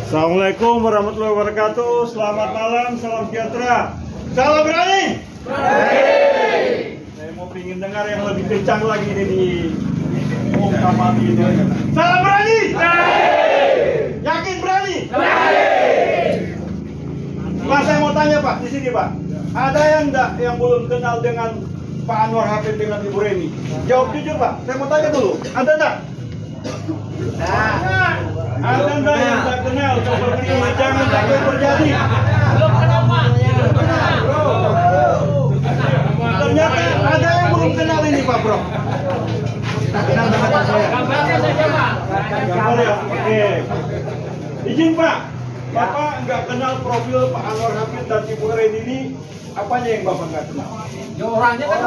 Assalamualaikum warahmatullahi wabarakatuh. Selamat malam, salam sejahtera. Salam berani. Saya mau pingin dengar yang lebih kencang lagi ini di kamar ini. Salam berani. Yakin berani? Pak, saya mau tanya Pak, di sini Pak, ada yang enggak yang belum kenal dengan Pak Anwar Hafid dengan Ibu Reni? Jawab jujur Pak, saya mau tanya dulu, ada enggak? Ada enggak yang tak kenal? Coba beliau jangan sampai terjadi. Belum kenal Pak. Ternyata ada yang belum kenal ini Pak Bro. Tak kenal dengan Pak saya. Gambarnya saja Pak. Gambar ya? Oke. Izin Pak, Bapak nggak kenal profil Pak Anwar Hafid dan Ibu Reni ini, apanya yang Bapak nggak kenal? Ya orangnya kan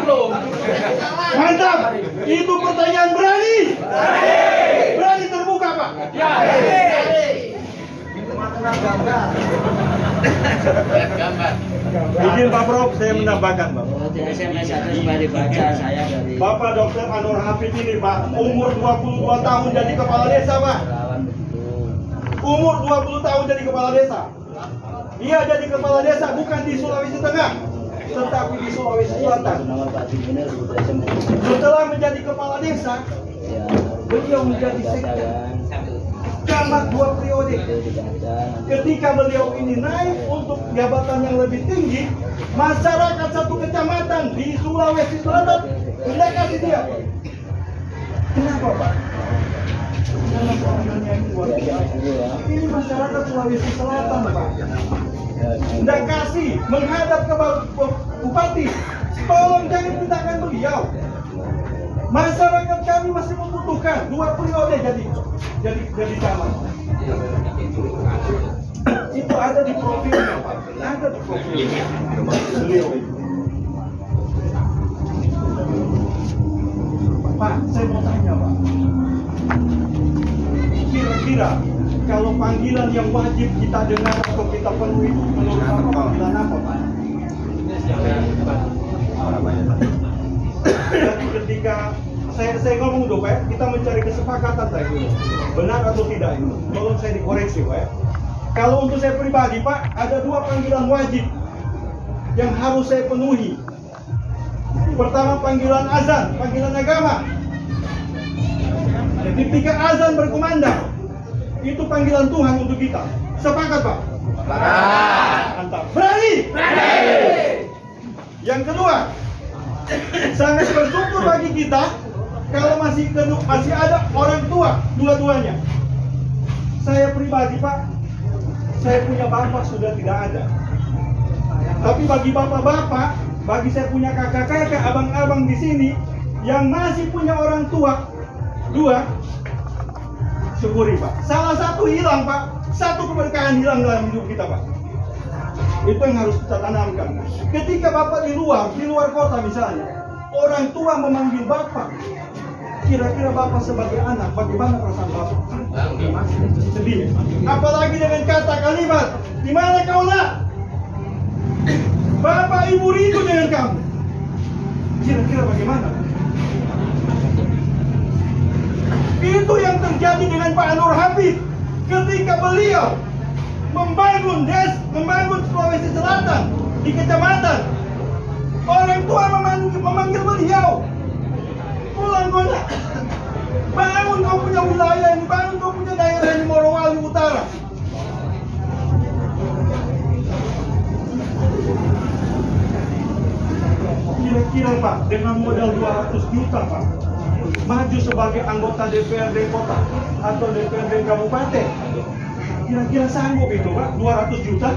belum. Mantap, itu pertanyaan berani. Berani terbuka Pak. Ya. Izin Pak Prof, saya menambahkan Pak. SMS ada supaya dibaca saya dari Bapak Dr. Anwar Hafid ini Pak, umur 22 tahun jadi kepala desa Pak. lawan betul. Umur 20 tahun jadi kepala desa. Dia jadi kepala desa bukan di Sulawesi Tengah, tetapi di Sulawesi Selatan. Nama Pak Gubernur sudah sembuh. Setelah menjadi kepala desa, Ya, beliau menjadi sekda. Camat 2 periode. Ketika beliau ini naik untuk jabatan yang lebih tinggi, masyarakat satu kecamatan di Sulawesi Selatan hendak kasih dia. Kenapa Pak? Karena pelayanannya ini luar biasa. Ini masyarakat Sulawesi Selatan Pak. Hendak kasih menghadap ke Bupati. Tolong jangan pindahkan beliau. Masyarakat kami masih membutuhkan 2 periode jadi camat. Itu ada di profilnya Pak. Ada di profilnya beliau. Pak, saya mau tanya Pak. Kira-kira kalau panggilan yang wajib kita dengar atau kita penuhi menurut Bapak panggilan apa Pak? Jadi ketika saya ngomong dulu Pak, kita mencari kesepakatan tadi dulu. Benar atau tidak ini? Tolong saya dikoreksi Pak. Kalau untuk saya pribadi Pak, ada 2 panggilan wajib yang harus saya penuhi. Pertama panggilan azan, panggilan agama. Ketika azan berkumandang, itu panggilan Tuhan untuk kita. Sepakat Pak? Mantap. Berani? Yang kedua, sangat bersyukur bagi kita kalau masih ada orang tua dua-duanya. Saya pribadi Pak, saya punya bapak sudah tidak ada. Tapi bagi bapak-bapak, bagi saya punya kakak-kakak, abang-abang di sini yang masih punya orang tua 2, syukuri Pak. Salah satu hilang Pak, satu keberkahan hilang dalam hidup kita Pak. Itu yang harus kita tanamkan. Ketika Bapak di luar kota misalnya, orang tua memanggil Bapak, kira-kira Bapak sebagai anak, bagaimana perasaan Bapak? Sedih. Apalagi dengan kata kalimat, di mana kau nak? Bapak Ibu rindu dengan kamu. Kira-kira bagaimana? Itu yang terjadi dengan Pak Anwar Hafid ketika beliau membangun Sulawesi Selatan di kecamatan. Orang tua memanggil beliau, pulang kau nak, bangun kau punya wilayah ini, bangun kau punya daerah ini, Morowali Utara. Kira-kira Pak, dengan modal 200 juta Pak, maju sebagai anggota DPRD kota atau DPRD kabupaten, kira-kira sanggup itu Pak, 200 juta?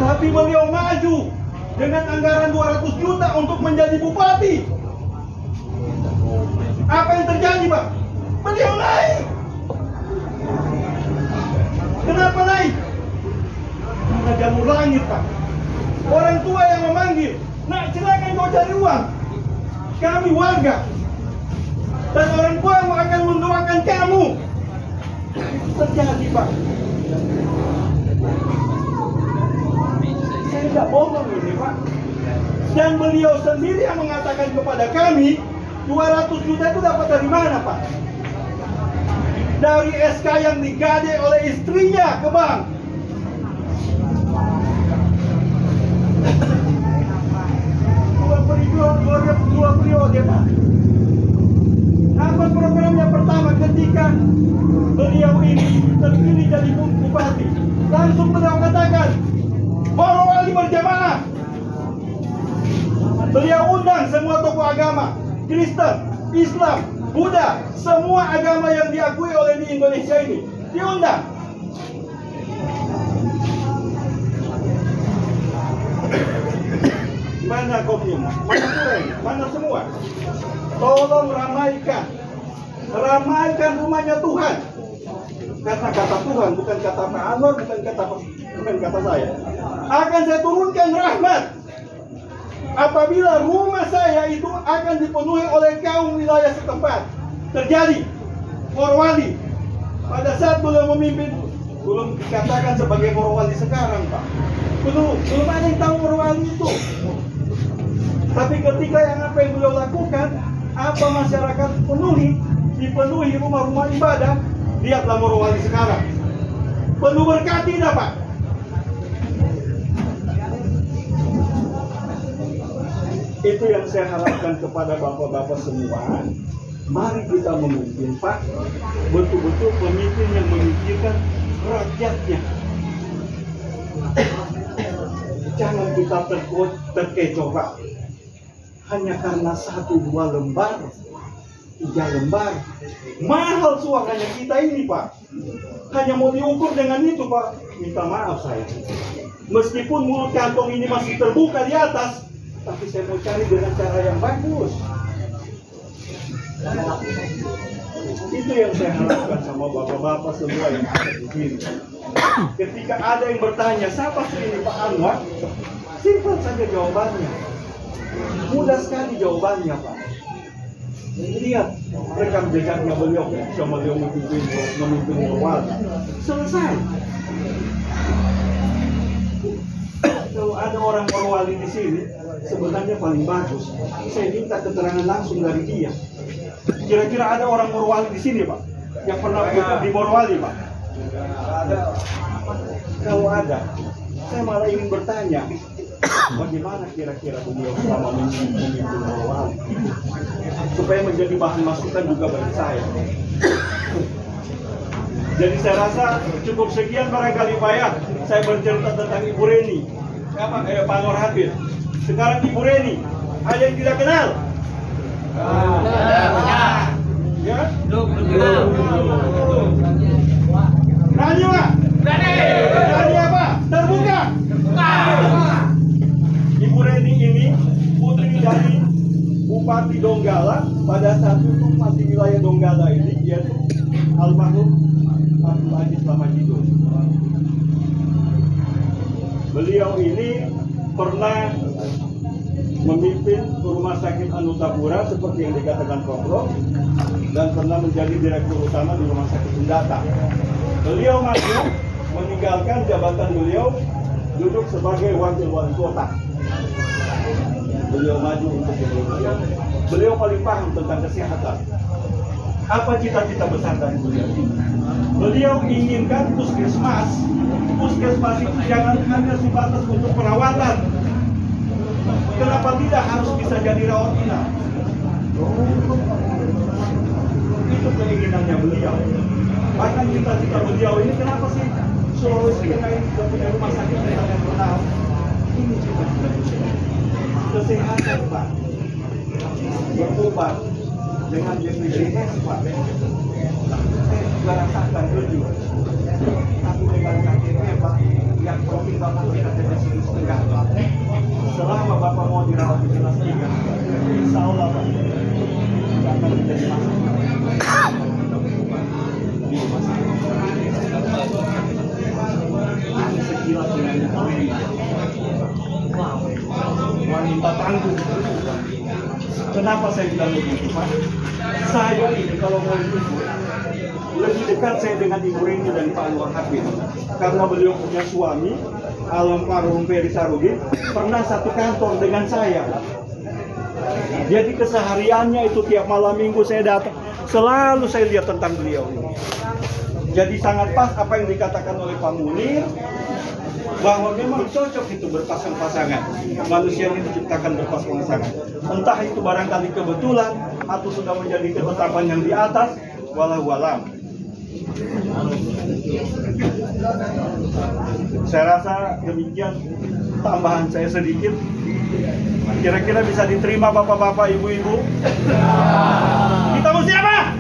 Tapi beliau maju dengan anggaran 200 juta untuk menjadi bupati. Apa yang terjadi Pak? Beliau naik. Kenapa naik? Karena jalur langit Pak. Orang tua yang memanggil, nak silakan kau cari uang. Kami warga. Dan orang tua akan mendoakan kamu. Itu terjadi Pak. Saya tidak bohong ini Pak. Dan beliau sendiri yang mengatakan kepada kami, 200 juta itu dapat dari mana, Pak? Dari SK yang digade oleh istrinya ke bank. Dua periode, Pak. Apa programnya pertama ketika beliau ini terpilih jadi bupati? Langsung beliau katakan, Morowali berjamaah. Beliau undang semua tokoh agama, Kristen, Islam, Buddha, semua agama yang diakui oleh di Indonesia ini diundang. Mana kopium, mana kureng, mana semua. Tolong ramaikan rumahnya Tuhan. Karena kata Tuhan, bukan kata Pak Anwar, bukan kata saya. Akan saya turunkan rahmat apabila rumah saya itu akan dipenuhi oleh kaum wilayah setempat. Terjadi Morowali pada saat beliau memimpin, belum dikatakan sebagai Morowali sekarang, Pak. Belum ada yang tahu Morowali itu. Tapi ketika yang apa yang beliau lakukan, apa masyarakat dipenuhi rumah-rumah ibadah, lihatlah Morowali sekarang. Penuh berkat tidak, Pak? Itu yang saya harapkan kepada bapak-bapak semua. Mari kita memimpin, Pak. Betul-betul pemimpin yang memikirkan rakyatnya. Jangan kita terkecoh, Pak. Hanya karena 1-2 lembar, 3 lembar. Mahal suaranya kita ini, Pak. Hanya mau diukur dengan itu, Pak. Minta maaf saya. Meskipun mulut kantong ini masih terbuka di atas, tapi saya mau cari dengan cara yang bagus. Itu yang saya harapkan sama bapak-bapak semua yang ada di sini. Ketika ada yang bertanya, siapa sih ini Pak Anwar? Simpel saja jawabannya. Mudah sekali jawabannya, Pak. Lihat rekam jejaknya beliau, sama beliau memimpin Morowali. Selesai. Kalau ada orang Morowali di sini, sebenarnya paling bagus. Saya minta keterangan langsung dari dia. Kira-kira ada orang Morowali di sini, Pak? Yang pernah di Morowali, Pak? Ada. Kalau ada, saya malah ingin bertanya, bagaimana kira-kira beliau selama memimpin Morowali, supaya menjadi bahan masukan juga bagi saya. Jadi saya rasa cukup sekian barangkali Pak ya. Saya bercerita tentang Ibu Reni, Pak Nur Habib. Sekarang Ibu Reni, ada yang tidak kenal? Ya? Berani, Pak? Berani apa? Terbuka? Ibu Reni ini putri dari Bupati Donggala. Pada saat itu masih wilayah Donggala ini, yaitu almarhum Abdul Aziz Samajidun. Beliau ini pernah memimpin rumah sakit Anutapura seperti yang dikatakan Prof. Dan pernah menjadi direktur utama di rumah sakit Sundata. Beliau maju meninggalkan jabatan beliau, duduk sebagai wakil wali kota. Beliau maju untuk beliau. Beliau paling paham tentang kesehatan. Apa cita-cita besar dari beliau? Beliau inginkan puskesmas itu jangan hanya sebatas untuk perawatan. Kenapa tidak harus bisa jadi rawat inap? Itu keinginannya beliau. Bahkan cita-cita beliau ini, kenapa sih Sulawesi Tengah ini tidak punya rumah sakit yang pernah? Ini cita-cita beliau. Kesehatan, Pak. Berobat dengan BPJS, Pak. Saya juga rasakan dulu. Tapi dengan KTP, Pak, yang profil Bapak di KTP Sulawesi Tengah, Pak. Selama Bapak mau dirawat di kelas 3, insya Allah, Pak, tidak akan menjadi masalah. Di rumah sakit. Ini sekilas dengan wanita tangguh. Kenapa saya bilang begitu, Pak? Saya ini kalau mau jujur, lebih dekat saya dengan Ibu Reni dan Pak Anwar Habib, karena beliau punya suami almarhum Ferry Sarudin pernah satu kantor dengan saya. Jadi kesehariannya itu tiap malam minggu saya datang, selalu saya lihat tentang beliau ini. Jadi sangat pas apa yang dikatakan oleh Pak Munir, bahwa memang cocok itu berpasang-pasangan. Manusia ini diciptakan berpasang-pasangan. Entah itu barangkali kebetulan atau sudah menjadi ketetapan yang di atas, walau alam. Saya rasa demikian tambahan saya sedikit. Kira-kira bisa diterima bapak-bapak, ibu-ibu? Kita mau siapa?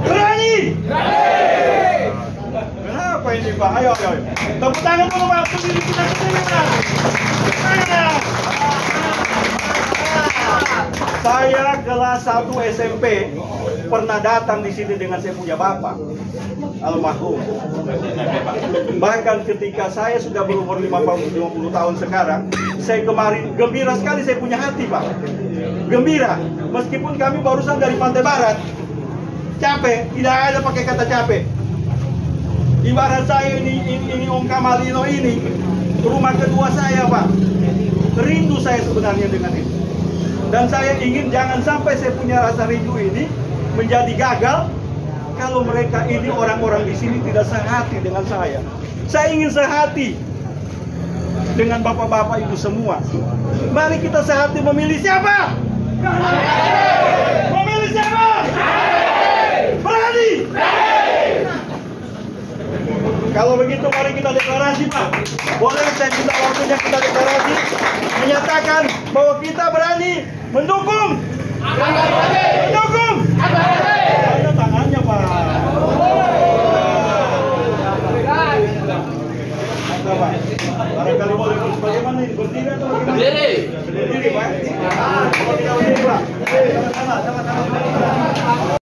Berani! Kenapa ini Pak? Ayo. Tepuk tangan dulu Pak. Berdiri kita kesini Pak. Saya kelas 1 SMP pernah datang di sini dengan saya punya bapak, almarhum. Bahkan ketika saya sudah berumur 50 tahun sekarang, saya kemarin gembira sekali, saya punya hati Pak. Gembira, meskipun kami barusan dari Pantai Barat. Capek, tidak ada pakai kata capek. Ibarat saya ini Om Kamalino ini rumah kedua saya Pak. Rindu saya sebenarnya dengan itu. Dan saya ingin jangan sampai saya punya rasa rindu ini menjadi gagal kalau mereka ini orang-orang di sini tidak sehati dengan saya. Saya ingin sehati dengan bapak-bapak ibu semua. Mari kita sehati memilih siapa? Memilih siapa? Berani? Kalau begitu mari kita deklarasi Pak. Boleh saya minta waktunya kita deklarasi, menyatakan bahwa kita berani mendukung. Mendukung. Ada tangannya Pak. Mantap Pak. Barangkali boleh bagaimana ini, berdiri atau bagaimana? Berdiri Pak. Kalau tidak berdiri Pak. Sama-sama.